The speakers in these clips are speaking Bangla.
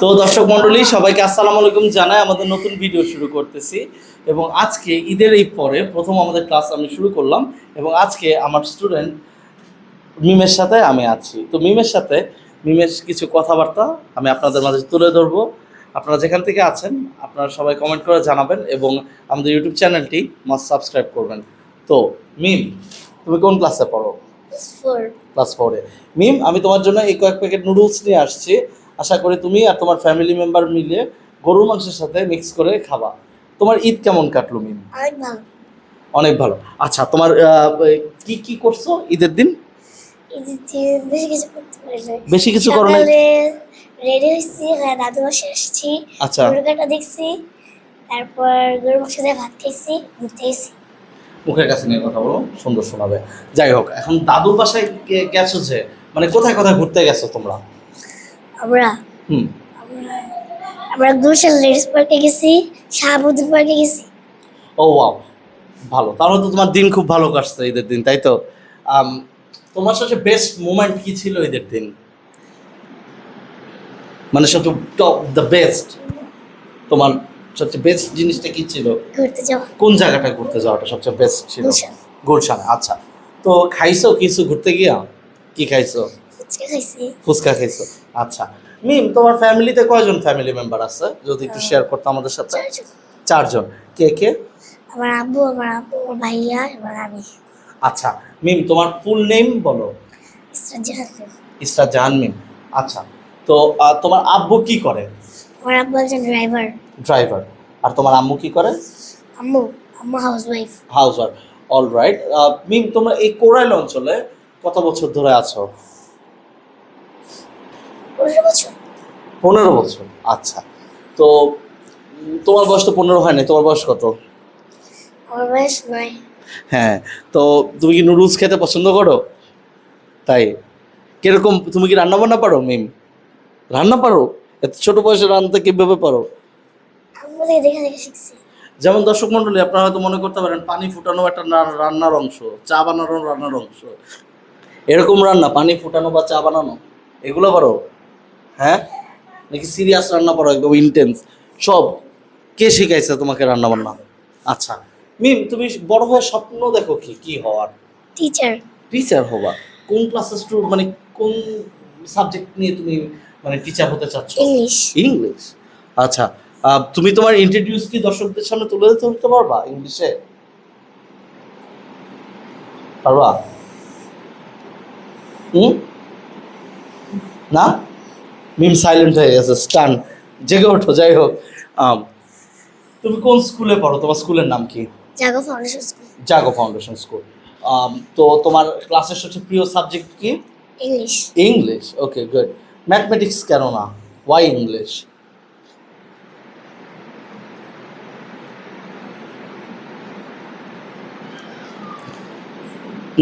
তো দর্শক মণ্ডলী সবাইকে আসসালামু আলাইকুম জানাই আমাদের নতুন ভিডিও শুরু করতেছি এবং আজকে ঈদের এই পরে প্রথম আমাদের ক্লাস আমি শুরু করলাম এবং আজকে আমার স্টুডেন্ট মিমের সাথে আমি আছি। তো মিমের সাথে মিমের কিছু কথাবার্তা আমি আপনাদের মাঝে তুলে ধরবো। আপনারা যেখান থেকে আছেন আপনারা সবাই কমেন্ট করে জানাবেন এবং আমাদের ইউটিউব চ্যানেলটি মাস্ট সাবস্ক্রাইব করবেন। তো মিম, তুমি কোন ক্লাসে পড়ো? ক্লাস 4-এ। মিম, আমি তোমার জন্য এই কয়েক প্যাকেট নুডলস নিয়ে আসছি। আশা করি তুমি আর তোমার ফ্যামিলি মেম্বার মিলে গরুর মাংসের সাথে মিক্স করে খাবা। তোমার ঈদ কেমন কাটলো মিম? অনেক ভালো। অনেক ভালো। আচ্ছা, তোমার কি কি করছো ঈদের দিন? ঈদের দিন বেশি কিছু করতে পারি নাই। বেশি কিছু করো নাই? সকালে রেডি হয়েছি, দাদু বাসায় এসেছি, আচ্ছা, গরু কাটা দেখছি, তারপর গরুর মাংস দিয়ে ভাত খেয়েছি, ঘুরতে গেছি। মুখের কাছে নিয়ে কথা বলো, সুন্দর শোনাবে। যাই হোক, এখন দাদুর বাসায় গেছো যে, মানে কোথায় কোথায় ঘুরতে গেছো তোমরা? আমরা হুম। আমরা আমরা গুলশান লেডিস পার্কে গেছি, শাহাবুদ্দিন পার্কে গেছি। ও ওয়াও, ভালো। তাহলে তো তোমার দিন খুব ভালো কাটছে ঈদের দিন, তাই তো? তোমার সবচেয়ে বেস্ট মোমেন্ট কি ছিল ঈদের দিন? মানে সবচেয়ে টপ দ্য বেস্ট, তোমার সবচেয়ে বেস্ট জিনিসটা কি ছিল? ঘুরতে যাওয়া। কোন জায়গাটা ঘুরতে যাওয়াটা সবচেয়ে বেস্ট ছিল? গুলশান। গুলশান। আচ্ছা, তো খাইছো কিছু ঘুরতে গিয়া? কি খাইছো? ফুচকা খাইছি। ফুচকা খাইছো। আচ্ছা মিম, তোমার ফ্যামিলিতে কয়জন ফ্যামিলি মেম্বার আছে যদি একটু শেয়ার করতে আমাদের সাথে? 4 জন। 4 জন। কে কে? আমার আব্বু, আমার ভাইয়া এবং আমি। আচ্ছা মিম, তোমার ফুল নেম বলো। ইসরাত জাহান। ইসরাত জাহান মিম। আচ্ছা, তো তোমার আব্বু কি করে? আমার আব্বু একজন ড্রাইভার। ড্রাইভার। আর তোমার আম্মু কি করে? আম্মু আম্মু housewife. House wife. All right. Mim, তোমরা এই কোরাইল অঞ্চলে কত বছর ধরে আছো? 15 বছর। 15 বছর। আচ্ছা, তো তোমার বয়স তো 15 হয় না, তোমার বয়স কত? আমার বয়স 9। হ্যাঁ, তো তুমি কি নুডলস খেতে পছন্দ করো? তাই কিরকম, তুমি কি রান্না বান্না পারো মিম? রান্না পারো? এত ছোট বয়সে রান্না কিভাবে পারো? আম্মু থেকে দেখে দেখে শিখছি। যেমন দর্শক মন্ডলী, আপনারা হয়তো মনে করতে পারেন পানি ফুটানো একটা রান্নার অংশ, চা বানানো রান্নার অংশ। এরকম রান্না, পানি ফুটানো বা চা বানানো, এগুলো পারো? হ্যাঁ, নাকি সিরিয়াস রান্না পারো একদম ইন্টেন্স সব? কে শিখাইছে তোমাকে রান্না বান্না? আচ্ছা মিম, তুমি বড় হয়ে স্বপ্ন দেখো কি কি হওয়ার? টিচার। টিচার হবা? কোন ক্লাসের স্টুডেন্ট, মানে কোন সাবজেক্ট নিয়ে তুমি মানে টিচার হতে চাচ্ছ? ইংলিশ। ইংলিশ। আচ্ছা, তুমি তোমার ইন্ট্রোডিউস কি দর্শকদের সামনে তুলে ধরতে পারবা ইংলিশে? পারবা? হুম? না? মিম সাইলেন্ট হয়ে গেছে, স্টান। জেগে ওঠো। যাই হোক, তুমি কোন স্কুলে পড়ো? তোমার স্কুলের নাম কি? Jaago foundation school. Jaago foundation school. তো তোমার ক্লাসের সবচেয়ে প্রিয় সাবজেক্ট কি? English. English. Okay, good. Mathematics কেন না? Why English?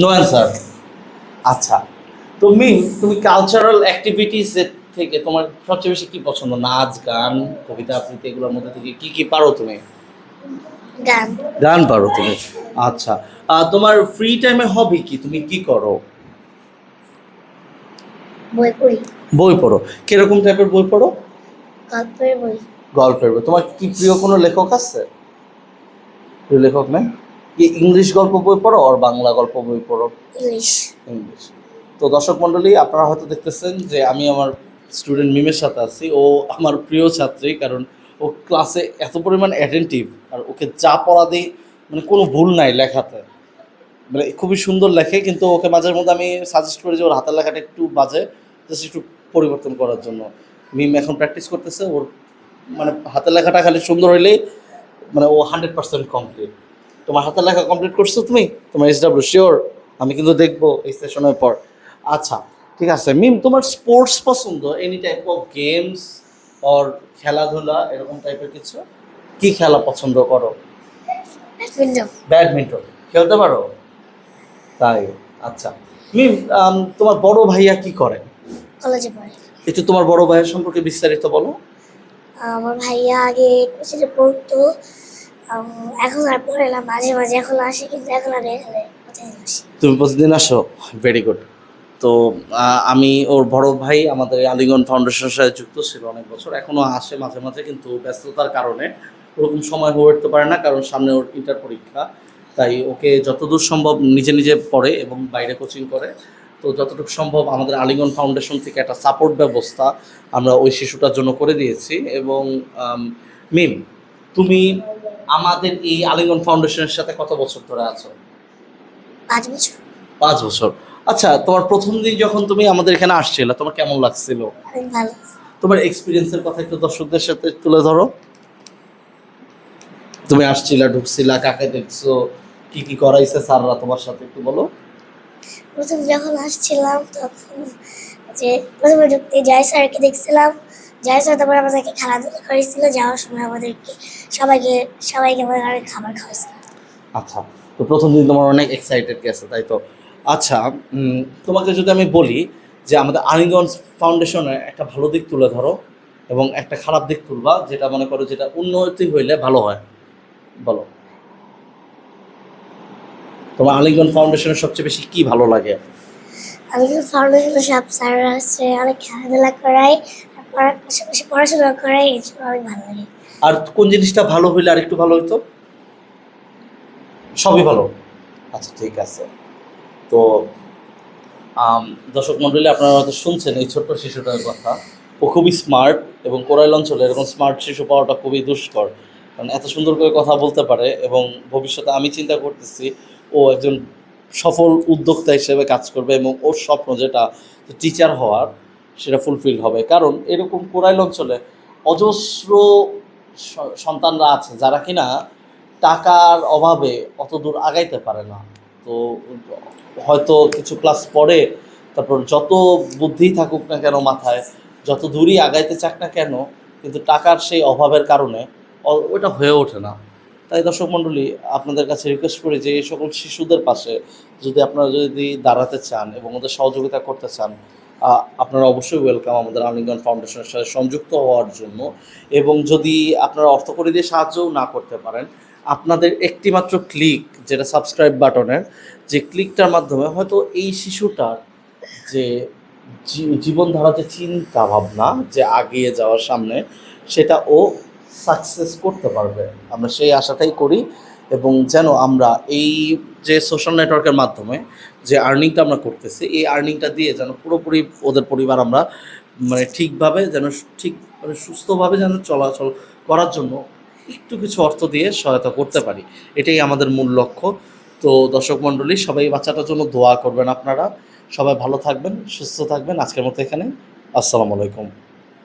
No answer. আচ্ছা, তুমি কালচারাল অ্যাক্টিভিটিস থেকে তোমার সবচেয়ে বেশি কি পছন্দ? নাচ, গান, কবিতা আবৃত্তি, এগুলোর মধ্যে থেকে কি কি পারো তুমি? গান। গান পারো তুমি। আচ্ছা, তোমার ফ্রি টাইমে হবি কি? তুমি কি করো? বই পড়ি। বই পড়ো। কিরকম টাইপের বই পড়ো? গল্পের বই। গল্পের বই। তোমার কি প্রিয় কোনো লেখক আছে? প্রিয় লেখক নেই? কি ইংলিশ গল্প বই পড়ো আর বাংলা গল্প বই পড়ো? ইংলিশ। ইংলিশ। তো দর্শক মণ্ডলী, আপনারা হয়তো দেখতেছেন যে আমি আমার স্টুডেন্ট মিমের সাথে আছি। ও আমার প্রিয় ছাত্রী, কারণ ও ক্লাসে এত পরিমাণ অ্যাটেন্টিভ আর ওকে যা পড়া দিই মানে কোনো ভুল নাই লেখাতে, মানে খুবই সুন্দর লেখে। কিন্তু ওকে মাঝের মধ্যে আমি সাজেস্ট করি যে ওর হাতের লেখাটা একটু বাজে, জাস্ট একটু পরিবর্তন করার জন্য। মিম এখন প্র্যাকটিস করতেছে, ওর মানে হাতের লেখাটা খালি সুন্দর হইলেই মানে ও 100% কমপ্লিট। তোমার হাতের লেখা কমপ্লিট করছো তুমি? তোমার SW শিওর? আমি কিন্তু দেখবো এই সেশনের পর। আচ্ছা, ঠিক আছে মিম, তোমার স্পোর্টস পছন্দ? Any type of games or খেলাধুলা এরকম টাইপের কিছু? কি খেলা পছন্দ করো? ব্যাডমিন্টন। ব্যাডমিন্টন খেলতে পারো? তাই। আচ্ছা মিম, তোমার বড় ভাইয়া কি করে? কলেজে পড়ে। একটু তোমার বড় ভাইয়ের সম্পর্কে বিস্তারিত বলো। আমার ভাইয়া আগে কোচিংয়ে পড়তো, এখন আর পড়ে না, মাঝে মাঝে এখন আসে, কিন্তু এখন আর এখানে প্রতিদিন আসে। তুমি প্রতিদিন আসো? Very good. তো আমি ওর বড় ভাই আমাদের এই আলিগড় ফাউন্ডেশনের সাথে যুক্ত ছিল অনেক বছর, এখনও আসে মাঝে মাঝে, কিন্তু ব্যস্ততার কারণে ওরকম সময় হয়ে উঠতে পারে না, কারণ সামনে ওর ইন্টার পরীক্ষা। তাই ওকে যতদূর সম্ভব নিজে নিজে পড়ে এবং বাইরে কোচিং করে। তো যতটুকু সম্ভব আমাদের আলিগড় ফাউন্ডেশন থেকে একটা সাপোর্ট ব্যবস্থা আমরা ওই শিশুটার জন্য করে দিয়েছি। এবং মিম, তুমি আমাদের এই আলিগড় ফাউন্ডেশনের সাথে কত বছর ধরে আছো? 5 বছর। 5 বছর। আচ্ছা, তোমার প্রথম দিন যখন তুমি আমাদের এখানে আসছিলে তোমার কেমন লাগছিল? অনেক ভালো। তোমার এক্সপিরিয়েন্সের কথা একটু দর্শকদের সাথে তুলে ধরো। তুমি আসছিলা, ঢুকছিলা, কাকে দেখছো, কি কি করাইছে স্যাররা তোমার সাথে, একটু বলো। প্রথম যখন আসছিলাম তখন যে প্রথমে ঢুকতে জয় স্যারকে দেখছিলাম। জয় স্যার তারপর আমাদেরকে খেলাধুলা করেছিল, যাওয়ার সময় আমাদেরকে সবাইকে সবাইকে আমাদের অনেক খাবার খাওয়াইছিল। আচ্ছা, তো প্রথম দিন তোমার অনেক এক্সাইটেড গেছে, তাই তো? আচ্ছা, তোমাকে যদি আমি বলি যে আমাদের আলিগড় ফাউন্ডেশনের একটা ভালো দিক তুলে ধরো এবং একটা খারাপ দিক তুলবা, যেটা মনে করো যেটা উন্নতি হইলে ভালো হয়, বলো। তোমার আলিগড় ফাউন্ডেশনের সবচেয়ে বেশি কি ভালো লাগে? আমি কিন্তু ফাউন্ডেশনে সব স্যাররা আছে, অনেক খেলাধুলা করাই, আর পড়ার পাশাপাশি পড়াশোনা করাই, এই জন্য অনেক ভালো লাগে। আর কোন জিনিসটা ভালো হইলে আর একটু ভালো হইতো? সবই ভালো। আচ্ছা, ঠিক আছে। তো দর্শক মণ্ডলী, আপনারা হয়তো শুনছেন এই ছোট্ট শিশুটার কথা। ও খুবই স্মার্ট, এবং কোরাইল অঞ্চলে এরকম স্মার্ট শিশু পাওয়াটা খুবই দুষ্কর, কারণ এত সুন্দর করে কথা বলতে পারে। এবং ভবিষ্যতে আমি চিন্তা করতেছি ও একজন সফল উদ্যোক্তা হিসেবে কাজ করবে, এবং ওর স্বপ্ন যেটা টিচার হওয়ার, সেটা ফুলফিল হবে। কারণ এরকম কোরাইল অঞ্চলে অজস্র সন্তানরা আছে যারা কিনা টাকার অভাবে অত দূর আগাইতে পারে না। তো হয়তো কিছু ক্লাস পরে, তারপর যত বুদ্ধি থাকুক না কেন মাথায়, যত দূরই আগাইতে চাক না কেন, কিন্তু টাকার সেই অভাবের কারণে ওটা হয়ে ওঠে না। তাই দর্শক মণ্ডলী, আপনাদের কাছে রিকোয়েস্ট করি যে এই সকল শিশুদের পাশে যদি আপনারা যদি দাঁড়াতে চান এবং ওদের সহযোগিতা করতে চান, আপনারা অবশ্যই ওয়েলকাম আমাদের আলিগড় ফাউন্ডেশনের সাথে সংযুক্ত হওয়ার জন্য। এবং যদি আপনারা অর্থকরী দিয়ে সাহায্যও না করতে পারেন, আপনাদের একটিমাত্র ক্লিক, যেটা সাবস্ক্রাইব বাটনের, যে ক্লিকটার মাধ্যমে হয়তো এই শিশুটার যে জীবনধারা, যে চিন্তা ভাবনা, যে আগিয়ে যাওয়ার সামনে, সেটা ও সাকসেস করতে পারবে। আমরা সেই আশাটাই করি। এবং যেন আমরা এই যে সোশ্যাল নেটওয়ার্কের মাধ্যমে যে আর্নিংটা আমরা করতেছি, এই আর্নিংটা দিয়ে যেন পুরোপুরি ওদের পরিবার আমরা মানে ঠিকভাবে যেন ঠিক মানে সুস্থভাবে যেন চলাচল করার জন্য একটু কিছু অর্থ দিয়ে সহায়তা করতে পারি, এটাই আমাদের মূল লক্ষ্য। তো দর্শক মণ্ডলী, সবাই বাচ্চাটার জন্য দোয়া করবেন আপনারা। সবাই ভালো থাকবেন, সুস্থ থাকবেন। আজকের মতো এখানে, আসসালামু আলাইকুম।